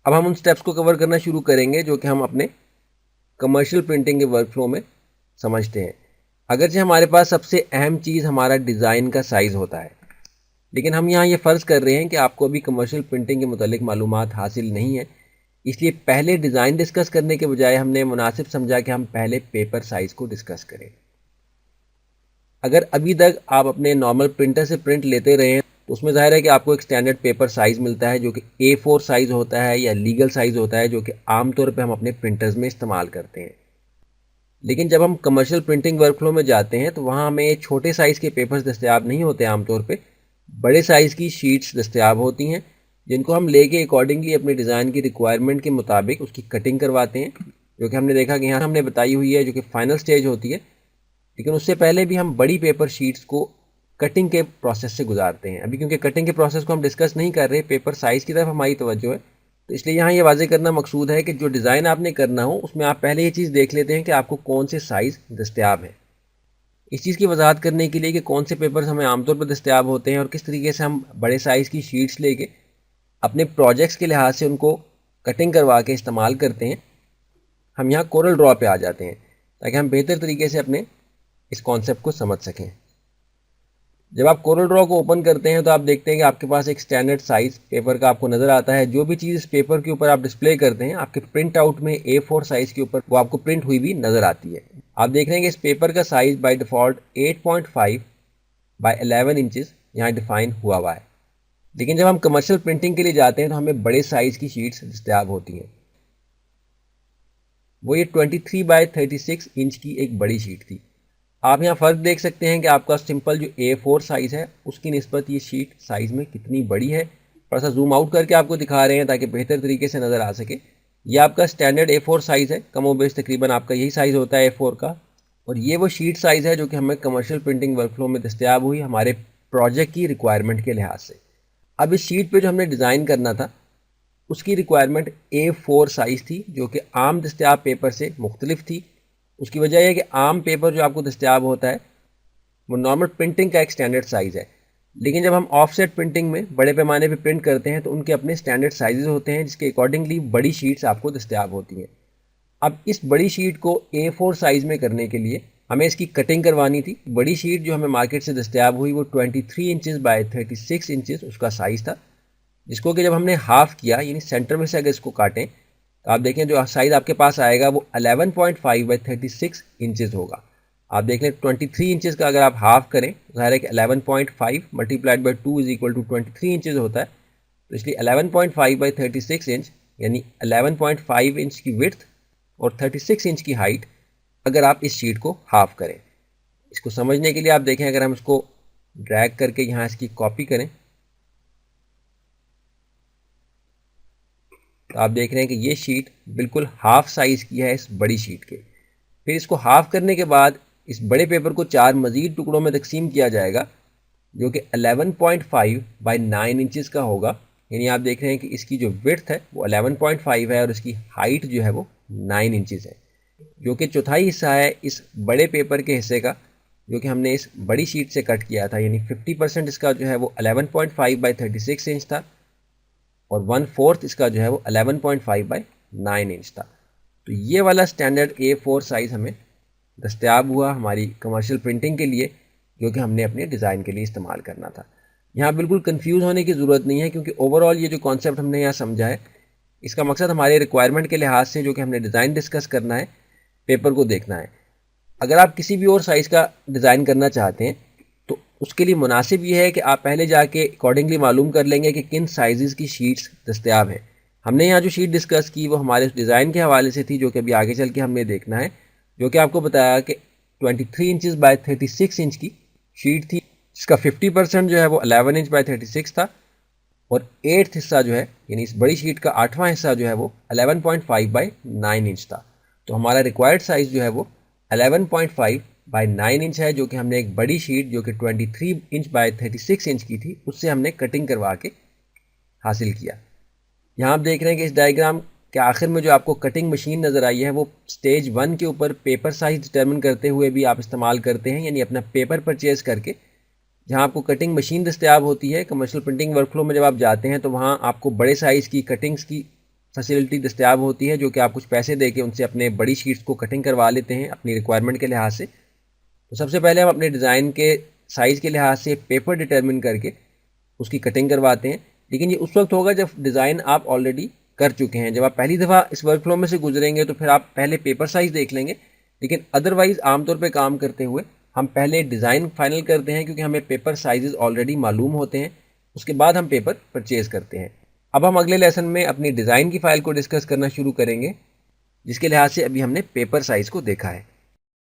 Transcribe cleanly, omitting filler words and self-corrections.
अब हम उन स्टेप्स को कवर करना शुरू करेंगे जो कि हम अपने कमर्शियल प्रिंटिंग के वर्कफ्लो में समझते हैं। अगरचे हमारे पास सबसे अहम चीज़ हमारा डिज़ाइन का साइज़ होता है, लेकिन हम यहाँ ये फ़र्ज़ कर रहे हैं कि आपको अभी कमर्शियल प्रिंटिंग के मुतालिक मालूमात हासिल नहीं है, इसलिए पहले डिज़ाइन डिस्कस करने के बजाय हमने मुनासिब समझा कि हम पहले पेपर साइज़ को डिस्कस करें। अगर अभी तक आप अपने नॉर्मल प्रिंटर से प्रिंट लेते रहे हैं तो उसमें ज़ाहिर है कि आपको एक स्टैंडर्ड पेपर साइज़ मिलता है जो कि A4 साइज़ होता है या लीगल साइज़ होता है, जो कि आमतौर पर हम अपने प्रिंटर्स में इस्तेमाल करते हैं। लेकिन जब हम कमर्शियल प्रिंटिंग वर्कफ्लो में जाते हैं तो वहाँ हमें छोटे साइज़ के पेपर्स दस्तयाब नहीं होते, आमतौर पे बड़े साइज़ की शीट्स दस्तयाब होती हैं, जिनको हम लेके अकॉर्डिंगली अपने डिज़ाइन की रिक्वायरमेंट के मुताबिक उसकी कटिंग करवाते हैं, जो कि हमने देखा कि यहाँ हमने बताई हुई है, जो कि फाइनल स्टेज होती है। लेकिन उससे पहले भी हम बड़ी पेपर शीट्स को कटिंग के प्रोसेस से गुजारते हैं। अभी क्योंकि कटिंग के प्रोसेस को हम डिस्कस नहीं कर रहे, पेपर साइज़ की तरफ हमारी तवज्जो है, तो इसलिए यहाँ ये वाज़ेह करना मकसूद है कि जो डिज़ाइन आपने करना हो उसमें आप पहले ये चीज़ देख लेते हैं कि आपको कौन से साइज़ दस्तयाब है। इस चीज़ की वजाहत करने के लिए कि कौन से पेपर्स हमें आमतौर पर दस्तयाब होते हैं और किस तरीके से हम बड़े साइज़ की शीट्स लेके अपने प्रोजेक्ट्स के लिहाज से उनको कटिंग करवा के इस्तेमाल करते हैं, हम यहाँ कोरल ड्रॉ पे आ जाते हैं ताकि हम बेहतर तरीके से अपने इस कॉन्सेप्ट को समझ सकें। जब आप कोरल ड्रॉ को ओपन करते हैं तो आप देखते हैं कि आपके पास एक स्टैंडर्ड साइज़ पेपर का आपको नज़र आता है। जो भी चीज़ इस पेपर के ऊपर आप डिस्प्ले करते हैं, आपके प्रिंट आउट में A4 साइज़ के ऊपर वो आपको प्रिंट हुई भी नज़र आती है। आप देख रहे हैं कि इस पेपर का size by default 8.5 by 11 inches यहाँ डिफ़ाइन हुआ है। लेकिन जब हम कमर्शियल प्रिंटिंग के लिए जाते हैं तो हमें बड़े साइज़ की शीट्स दस्तयाब होती हैं। वो ये 23 बाय 36 इंच की एक बड़ी शीट थी। आप यहाँ फ़र्क देख सकते हैं कि आपका सिंपल जो A4 साइज़ है उसकी निस्बत ये शीट साइज़ में कितनी बड़ी है। थोड़ा सा जूम आउट करके आपको दिखा रहे हैं ताकि बेहतर तरीके से नज़र आ सके। ये आपका स्टैंडर्ड A4 साइज़ है, कमोबेश तकरीबन आपका यही साइज़ होता है A4 का। और ये वो शीट साइज़ है जो कि हमें कमर्शियल प्रिंटिंग वर्कफ्लो में दस्तयाब हुई हमारे प्रोजेक्ट की रिक्वायरमेंट के लिहाज से। अब इस शीट पर जो हमने डिज़ाइन करना था उसकी रिक्वायरमेंट A4 साइज़ थी, जो कि आम दस्तयाब पेपर से मुख्तलिफ थी। उसकी वजह यह है कि आम पेपर जो आपको दस्तयाब होता है वो नॉर्मल प्रिंटिंग का एक स्टैंडर्ड साइज़ है, लेकिन जब हम ऑफसेट प्रिंटिंग में बड़े पैमाने पे प्रिंट करते हैं तो उनके अपने स्टैंडर्ड साइजेस होते हैं, जिसके अकॉर्डिंगली बड़ी शीट्स आपको दस्तयाब होती हैं। अब इस बड़ी शीट को A4 साइज़ में करने के लिए हमें इसकी कटिंग करवानी थी। बड़ी शीट जो हमें मार्केट से दस्तयाब हुई वो 23 इंचज़ बाय 36 इंचज़ उसका साइज़ था, जिसको कि जब हमने हाफ़ किया यानी सेंटर में से अगर इसको काटें तो आप देखें जो साइज़ आपके पास आएगा वो 11.5 बाई 36 इंचज़ होगा। आप देख लें 23 इंचज़ का अगर आप हाफ़ करें, ज़ाहिर है कि 11.5 multiplied by 2 is equal to 23 inches होता है। तो इसलिए 11.5 बाई 36 इंच यानी 11.5 इंच की विड्थ और 36 इंच की हाइट अगर आप इस शीट को हाफ़ करें। इसको समझने के लिए आप देखें, अगर हम इसको ड्रैग करके यहाँ इसकी कॉपी करें तो आप देख रहे हैं कि ये शीट बिल्कुल हाफ साइज़ की है इस बड़ी शीट के। फिर इसको हाफ करने के बाद इस बड़े पेपर को 4 मज़ीद टुकड़ों में तकसीम किया जाएगा, जो कि 11.5 बाई 9 इंचज़ का होगा। यानी आप देख रहे हैं कि इसकी जो विड्थ है वो 11.5 है और इसकी हाइट जो है वो 9 इंचज़ है, जो कि चौथाई हिस्सा है इस बड़े पेपर के हिस्से का, जो कि हमने इस बड़ी शीट से कट किया था। यानी 50% इसका जो है वो 11.5 बाई 36 इंच था और 1/4 इसका जो है वो 11.5 बाई 9 इंच था। तो ये वाला स्टैंडर्ड A4 साइज़ हमें दस्तयाब हुआ हमारी कमर्शियल प्रिंटिंग के लिए, जो कि हमने अपने डिज़ाइन के लिए इस्तेमाल करना था। यहाँ बिल्कुल कंफ्यूज होने की ज़रूरत नहीं है, क्योंकि ओवरऑल ये जो कॉन्सेप्ट हमने यहाँ समझा है इसका मकसद हमारे रिक्वायरमेंट के लिहाज से, जो कि हमने डिज़ाइन डिस्कस करना है, पेपर को देखना है। अगर आप किसी भी और साइज़ का डिज़ाइन करना चाहते हैं तो उसके लिए मुनासिब ये है कि आप पहले जाके अकॉर्डिंगली मालूम कर लेंगे कि किन साइज़ की शीट्स दस्तयाब हैं। हमने यहाँ जो शीट डिस्कस की वो हमारे उस डिज़ाइन के हवाले से थी, जो कि अभी आगे चल के हमने देखना है, जो कि आपको बताया कि 23 इंचज़ बाय 36 इंच की शीट थी, जिसका 50% जो है वो 11 इंच बाय 36 था और 8th हिस्सा जो है यानी इस बड़ी शीट का 8वां हिस्सा जो है वो 11.5 बाई 9 इंच था। तो हमारा रिक्वायर्ड साइज़ जो है वो 11.5 बाई 9 इंच है, जो कि हमने एक बड़ी शीट जो कि 23 इंच बाय 36 इंच की थी उससे हमने कटिंग करवा के हासिल किया। यहाँ आप देख रहे हैं कि इस डायग्राम के आखिर में जो आपको कटिंग मशीन नज़र आई है वो स्टेज 1 के ऊपर पेपर साइज़ डिटर्मिन करते हुए भी आप इस्तेमाल करते हैं, यानी अपना पेपर परचेज़ करके जहाँ आपको कटिंग मशीन दस्तयाब होती है। कमर्शियल प्रिंटिंग वर्कफ्लो में जब आप जाते हैं तो वहाँ आपको बड़े साइज़ की कटिंग्स की फैसिलिटी दस्तियाब होती है, जो कि आप कुछ पैसे दे के उनसे अपने बड़ी शीट्स को कटिंग करवा लेते हैं अपनी रिक्वायरमेंट के लिहाज से। तो सबसे पहले हम अपने डिज़ाइन के साइज़ के लिहाज से पेपर डिटर्मिन करके उसकी कटिंग करवाते हैं। लेकिन ये उस वक्त होगा जब डिज़ाइन आप ऑलरेडी कर चुके हैं। जब आप पहली दफ़ा इस वर्क फ्लो में से गुजरेंगे तो फिर आप पहले पेपर साइज़ देख लेंगे, लेकिन अदरवाइज़ आमतौर पे काम करते हुए हम पहले डिज़ाइन फाइनल करते हैं, क्योंकि हमें पेपर साइज़ ऑलरेडी मालूम होते हैं। उसके बाद हम पेपर परचेज़ करते हैं। अब हम अगले लेसन में अपनी डिज़ाइन की फ़ाइल को डिस्कस करना शुरू करेंगे, जिसके लिहाज से अभी हमने पेपर साइज़ को देखा है।